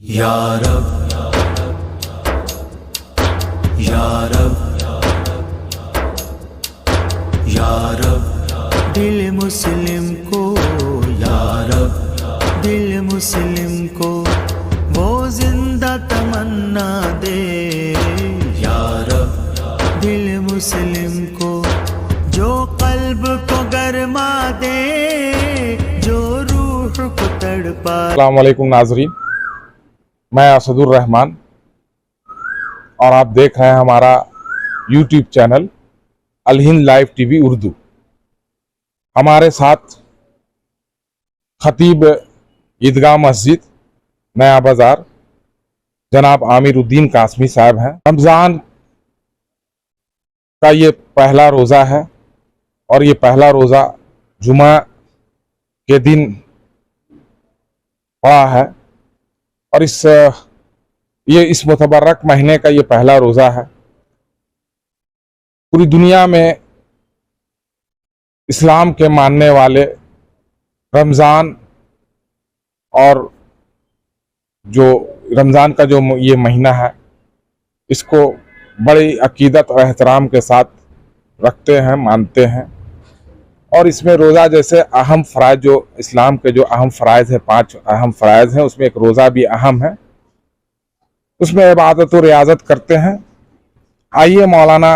یا رب یا رب یا رب دل مسلم کو، یا رب دل مسلم کو وہ زندہ تمنا دے، یا رب دل مسلم کو جو قلب کو گرما دے، جو روح کو تڑپا۔ السلام علیکم ناظرین، میں اسد الرحمان اور آپ دیکھ رہے ہیں ہمارا یوٹیوب چینل الہند لائیو ٹی وی اردو۔ ہمارے ساتھ خطیب عیدگاہ مسجد نیا بازار جناب عامر الدین قاسمی صاحب ہیں۔ رمضان کا یہ پہلا روزہ ہے اور یہ پہلا روزہ جمعہ کے دن پڑا ہے، اور اس متبرک مہینے کا یہ پہلا روزہ ہے۔ پوری دنیا میں اسلام کے ماننے والے رمضان اور جو رمضان کا جو یہ مہینہ ہے اس کو بڑی عقیدت اور احترام کے ساتھ رکھتے ہیں، مانتے ہیں، اور اس میں روزہ جیسے اہم فرائض جو اسلام کے جو اہم فرائض ہیں، 5 اہم فرائض ہیں، اس میں ایک روزہ بھی اہم ہے۔ اس میں عبادت و ریاضت کرتے ہیں۔ آئیے مولانا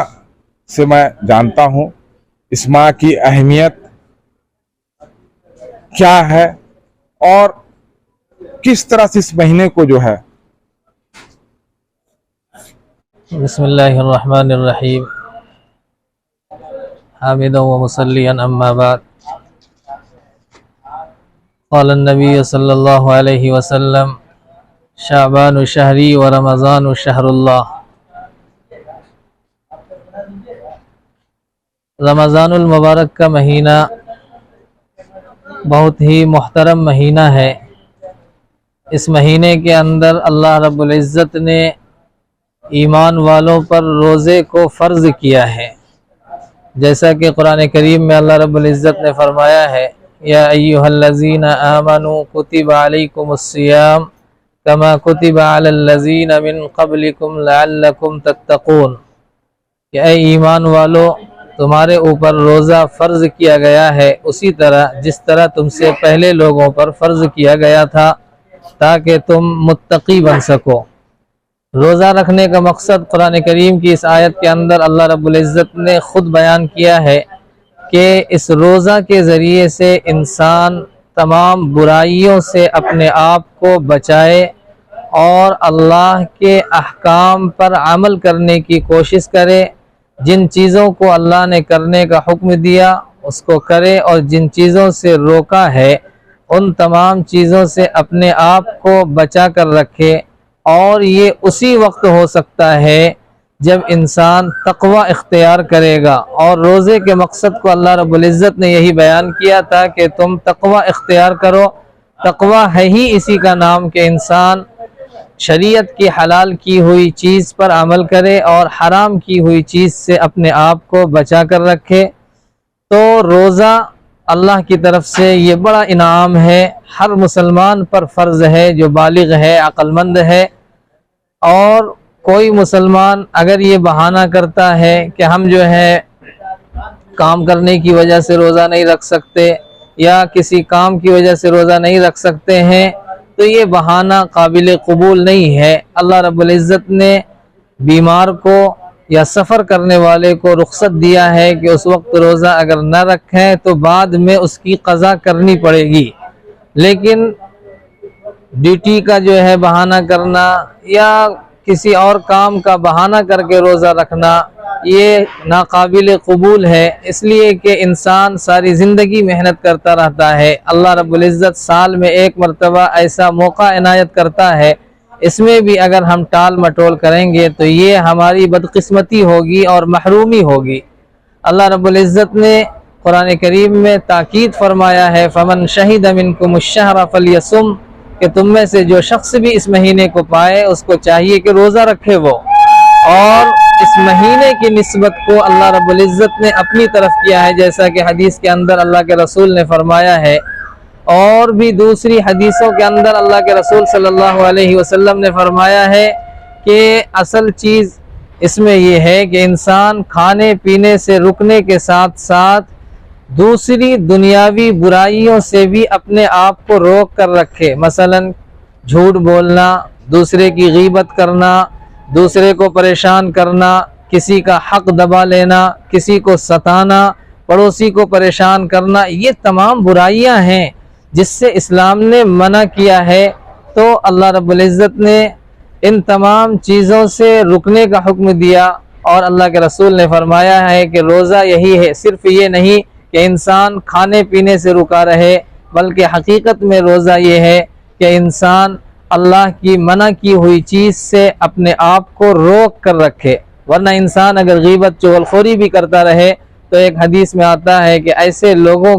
سے میں جانتا ہوں اس ماہ کی اہمیت کیا ہے اور کس طرح سے اس مہینے کو جو ہے۔ بسم اللہ الرحمن الرحیم، حامدا و مصلیا اما بعد، قال النبی صلی اللہ علیہ وسلم شعبان شہری و رمضان شہر اللہ۔ رمضان المبارک کا مہینہ بہت ہی محترم مہینہ ہے۔ اس مہینے کے اندر اللہ رب العزت نے ایمان والوں پر روزے کو فرض کیا ہے، جیسا کہ قرآن کریم میں اللہ رب العزت نے فرمایا ہے، یا ایہا الذین آمنوا کتب علیکم الصیام کما کتب علی الذین من قبلکم لعلکم تتقون، کہ اے ایمان والو تمہارے اوپر روزہ فرض کیا گیا ہے اسی طرح جس طرح تم سے پہلے لوگوں پر فرض کیا گیا تھا تاکہ تم متقی بن سکو۔ روزہ رکھنے کا مقصد قرآن کریم کی اس آیت کے اندر اللہ رب العزت نے خود بیان کیا ہے کہ اس روزہ کے ذریعے سے انسان تمام برائیوں سے اپنے آپ کو بچائے اور اللہ کے احکام پر عمل کرنے کی کوشش کرے، جن چیزوں کو اللہ نے کرنے کا حکم دیا اس کو کرے، اور جن چیزوں سے روکا ہے ان تمام چیزوں سے اپنے آپ کو بچا کر رکھے۔ اور یہ اسی وقت ہو سکتا ہے جب انسان تقوی اختیار کرے گا، اور روزے کے مقصد کو اللہ رب العزت نے یہی بیان کیا تھا کہ تم تقوی اختیار کرو۔ تقوی ہے ہی اسی کا نام کہ انسان شریعت کی حلال کی ہوئی چیز پر عمل کرے اور حرام کی ہوئی چیز سے اپنے آپ کو بچا کر رکھے۔ تو روزہ اللہ کی طرف سے یہ بڑا انعام ہے، ہر مسلمان پر فرض ہے جو بالغ ہے، عقل مند ہے۔ اور کوئی مسلمان اگر یہ بہانہ کرتا ہے کہ ہم جو ہے کام کرنے کی وجہ سے روزہ نہیں رکھ سکتے یا کسی کام کی وجہ سے روزہ نہیں رکھ سکتے ہیں، تو یہ بہانہ قابل قبول نہیں ہے۔ اللہ رب العزت نے بیمار کو یا سفر کرنے والے کو رخصت دیا ہے کہ اس وقت روزہ اگر نہ رکھیں تو بعد میں اس کی قضا کرنی پڑے گی، لیکن ڈیوٹی کا جو ہے بہانہ کرنا یا کسی اور کام کا بہانہ کر کے روزہ رکھنا یہ ناقابل قبول ہے، اس لیے کہ انسان ساری زندگی محنت کرتا رہتا ہے۔ اللہ رب العزت سال میں ایک مرتبہ ایسا موقع عنایت کرتا ہے، اس میں بھی اگر ہم ٹال مٹول کریں گے تو یہ ہماری بدقسمتی ہوگی اور محرومی ہوگی۔ اللہ رب العزت نے قرآن کریم میں تاکید فرمایا ہے، فمن شہد منکم الشہر فلیصم، کہ تم میں سے جو شخص بھی اس مہینے کو پائے اس کو چاہیے کہ روزہ رکھے وہ۔ اور اس مہینے کی نسبت کو اللہ رب العزت نے اپنی طرف کیا ہے، جیسا کہ حدیث کے اندر اللہ کے رسول نے فرمایا ہے اور بھی دوسری حدیثوں کے اندر اللہ کے رسول صلی اللہ علیہ وسلم نے فرمایا ہے کہ اصل چیز اس میں یہ ہے کہ انسان کھانے پینے سے رکنے کے ساتھ ساتھ دوسری دنیاوی برائیوں سے بھی اپنے آپ کو روک کر رکھے، مثلا جھوٹ بولنا، دوسرے کی غیبت کرنا، دوسرے کو پریشان کرنا، کسی کا حق دبا لینا، کسی کو ستانا، پڑوسی کو پریشان کرنا، یہ تمام برائیاں ہیں جس سے اسلام نے منع کیا ہے۔ تو اللہ رب العزت نے ان تمام چیزوں سے رکنے کا حکم دیا، اور اللہ کے رسول نے فرمایا ہے کہ روزہ یہی ہے، صرف یہ نہیں کہ انسان کھانے پینے سے رکا رہے، بلکہ حقیقت میں روزہ یہ ہے کہ انسان اللہ کی منع کی ہوئی چیز سے اپنے آپ کو روک کر رکھے، ورنہ انسان اگر غیبت چغلخوری بھی کرتا رہے تو ایک حدیث میں آتا ہے کہ ایسے لوگوں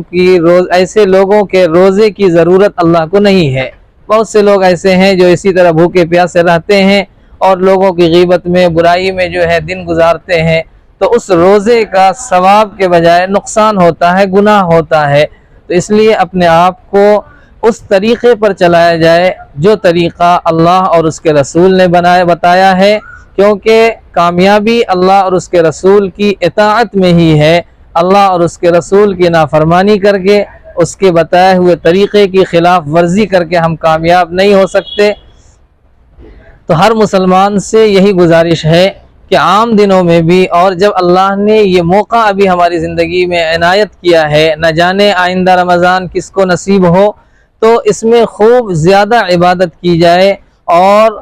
کے روزے کی ضرورت اللہ کو نہیں ہے۔ بہت سے لوگ ایسے ہیں جو اسی طرح بھوکے پیاسے رہتے ہیں اور لوگوں کی غیبت میں، برائی میں جو ہے دن گزارتے ہیں، تو اس روزے کا ثواب کے بجائے نقصان ہوتا ہے، گناہ ہوتا ہے۔ تو اس لیے اپنے آپ کو اس طریقے پر چلایا جائے جو طریقہ اللہ اور اس کے رسول نے بتایا ہے، کیونکہ کامیابی اللہ اور اس کے رسول کی اطاعت میں ہی ہے۔ اللہ اور اس کے رسول کی نافرمانی کر کے، اس کے بتائے ہوئے طریقے کی خلاف ورزی کر کے ہم کامیاب نہیں ہو سکتے۔ تو ہر مسلمان سے یہی گزارش ہے کہ عام دنوں میں بھی، اور جب اللہ نے یہ موقع ابھی ہماری زندگی میں عنایت کیا ہے، نہ جانے آئندہ رمضان کس کو نصیب ہو، تو اس میں خوب زیادہ عبادت کی جائے، اور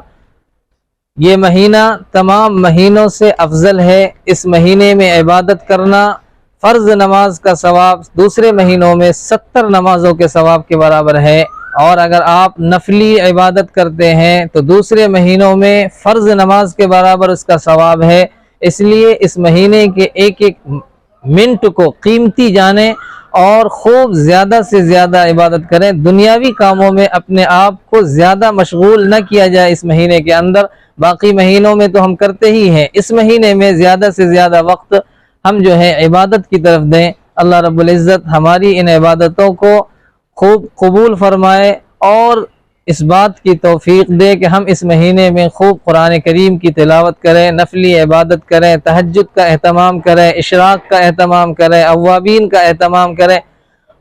یہ مہینہ تمام مہینوں سے افضل ہے۔ اس مہینے میں عبادت کرنا، فرض نماز کا ثواب دوسرے مہینوں میں 70 نمازوں کے ثواب کے برابر ہے، اور اگر آپ نفلی عبادت کرتے ہیں تو دوسرے مہینوں میں فرض نماز کے برابر اس کا ثواب ہے۔ اس لیے اس مہینے کے ایک ایک منٹ کو قیمتی جانیں اور خوب زیادہ سے زیادہ عبادت کریں۔ دنیاوی کاموں میں اپنے آپ کو زیادہ مشغول نہ کیا جائے اس مہینے کے اندر، باقی مہینوں میں تو ہم کرتے ہی ہیں، اس مہینے میں زیادہ سے زیادہ وقت ہم جو ہے عبادت کی طرف دیں۔ اللہ رب العزت ہماری ان عبادتوں کو خوب قبول فرمائے، اور اس بات کی توفیق دے کہ ہم اس مہینے میں خوب قرآن کریم کی تلاوت کریں، نفلی عبادت کریں، تہجد کا اہتمام کریں، اشراق کا اہتمام کریں، اوابین کا اہتمام کریں،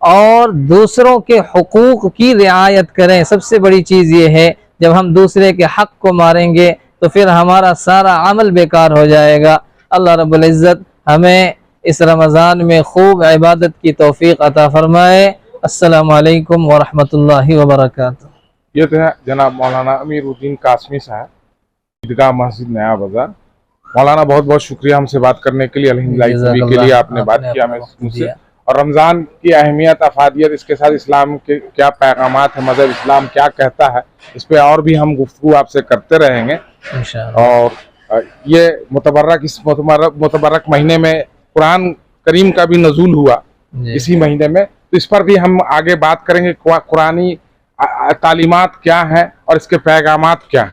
اور دوسروں کے حقوق کی رعایت کریں۔ سب سے بڑی چیز یہ ہے، جب ہم دوسرے کے حق کو ماریں گے تو پھر ہمارا سارا عمل بیکار ہو جائے گا۔ اللہ رب العزت ہمیں اس رمضان میں خوب عبادت کی توفیق عطا فرمائے۔ السلام علیکم ورحمۃ اللہ وبرکاتہ۔ یہ تو ہے جناب مولانا امیر الدین قاسمی صاحب، عیدگاہ مسجد نیا بازار۔ مولانا بہت بہت شکریہ ہم سے بات کرنے کے لیے، الحمدللہ کے لیے آپ نے بات کیا ہمیں سے، اور رمضان کی اہمیت، افادیت، اس کے ساتھ اسلام کے کیا پیغامات ہیں، مذہب اسلام کیا کہتا ہے، اس پہ اور بھی ہم گفتگو آپ سے کرتے رہیں گے انشاءاللہ۔ اور یہ اس متبرک مہینے میں قرآن کریم کا بھی نزول ہوا اسی مہینے میں، تو اس پر بھی ہم آگے بات کریں گے، قرآنی تعلیمات کیا ہیں اور اس کے پیغامات کیا ہیں۔